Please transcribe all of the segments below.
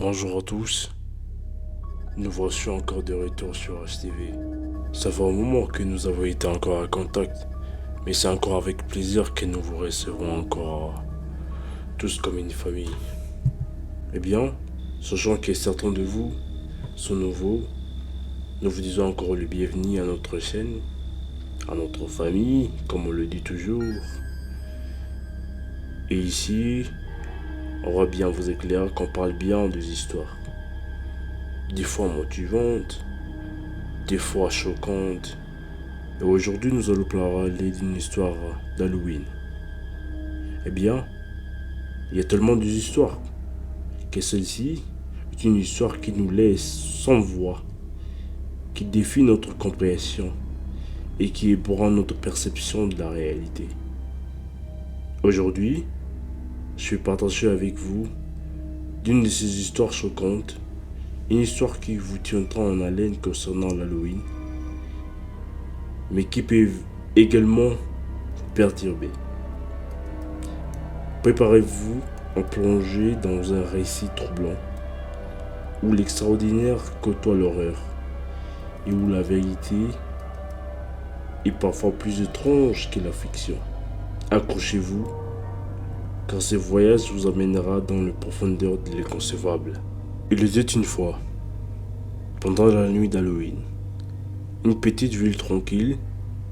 Bonjour à tous, nous voici encore de retour sur HTV. Ça fait un moment que nous avons été encore en contact, mais c'est encore avec plaisir que nous vous recevrons encore tous comme une famille. Eh bien, sachant que certains de vous sont nouveaux, nous vous disons encore le bienvenu à notre chaîne, à notre famille, comme on le dit toujours. Et ici, on va bien vous éclairer qu'on parle bien des histoires. Des fois motivantes, des fois choquantes. Et aujourd'hui, nous allons parler d'une histoire d'Halloween. Eh bien, il y a tellement d'histoires que celle-ci est une histoire qui nous laisse sans voix, qui défie notre compréhension et qui ébranle notre perception de la réalité. Aujourd'hui, je vais partager avec vous d'une de ces histoires choquantes, une histoire qui vous tiendra en haleine concernant l'Halloween, mais qui peut également vous perturber. Préparez-vous à plonger dans un récit troublant, où l'extraordinaire côtoie l'horreur, et où la vérité est parfois plus étrange que la fiction. Accrochez-vous, car ce voyage vous amènera dans les profondeurs de l'inconcevable. Il était une fois, pendant la nuit d'Halloween, une petite ville tranquille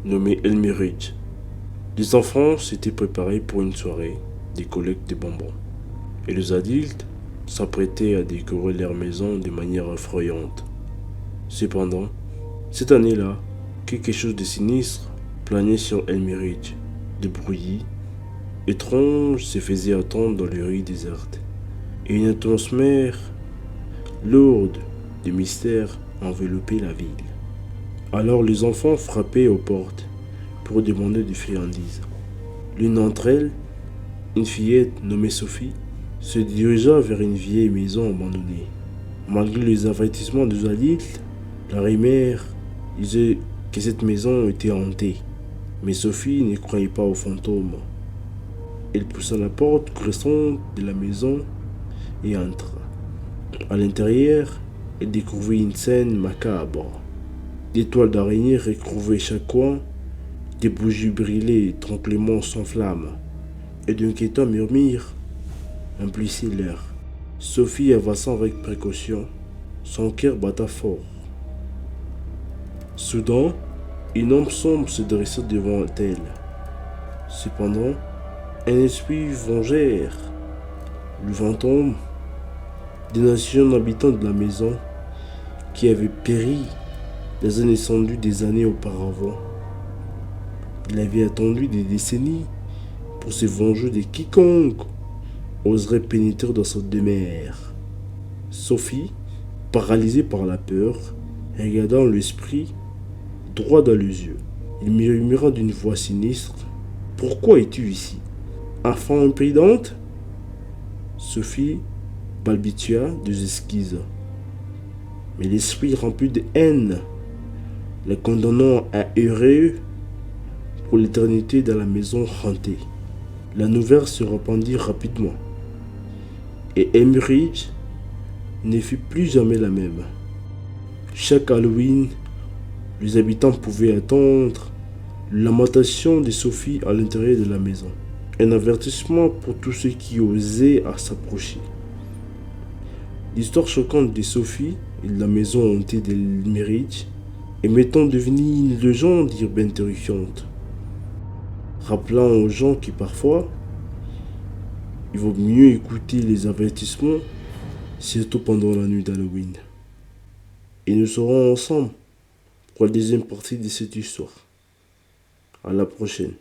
nommée Elmeridge. Les enfants s'étaient préparés pour une soirée des collectes de bonbons, et les adultes s'apprêtaient à décorer leur maison de manière effrayante. Cependant, cette année-là, quelque chose de sinistre planait sur Elmeridge. Des bruits étranges se faisaient entendre dans les rues désertes, et une atmosphère lourde de mystère enveloppait la ville. Alors les enfants frappaient aux portes pour demander des friandises. L'une d'entre elles, une fillette nommée Sophie, se dirigea vers une vieille maison abandonnée. Malgré les avertissements des adultes, la mère disait que cette maison était hantée. Mais Sophie ne croyait pas aux fantômes. Elle poussa la porte glissante de la maison et entra. À l'intérieur, elle découvrit une scène macabre. Des toiles d'araignée recouvraient chaque coin, des bougies brillaient tranquillement sans flamme, et d'inquiétants murmures emplissaient l'air. Sophie avança avec précaution, son cœur battait fort. Soudain, une ombre sombre se dressa devant elle. Cependant, un esprit vengeur, le fantôme d'un ancien habitant de la maison qui avait péri dans un incendie des années auparavant. Il avait attendu des décennies pour se venger de quiconque oserait pénétrer dans sa demeure. Sophie, paralysée par la peur, regardant l'esprit droit dans les yeux. Il murmura d'une voix sinistre: « Pourquoi es-tu ici, enfant imprudente ?» Sophie balbutia des excuses. Mais l'esprit rempli de haine, la condamnant à errer pour l'éternité dans la maison hantée. La nouvelle se répandit rapidement, et Elmeridge ne fut plus jamais la même. Chaque Halloween, les habitants pouvaient attendre la lamentation de Sophie à l'intérieur de la maison. Un avertissement pour tous ceux qui osaient à s'approcher. L'histoire choquante de Sophie et de la maison hantée d'Elmeridge est maintenant devenue une légende urbaine terrifiante, rappelant aux gens que parfois, il vaut mieux écouter les avertissements, surtout pendant la nuit d'Halloween. Et nous serons ensemble pour la deuxième partie de cette histoire. À la prochaine.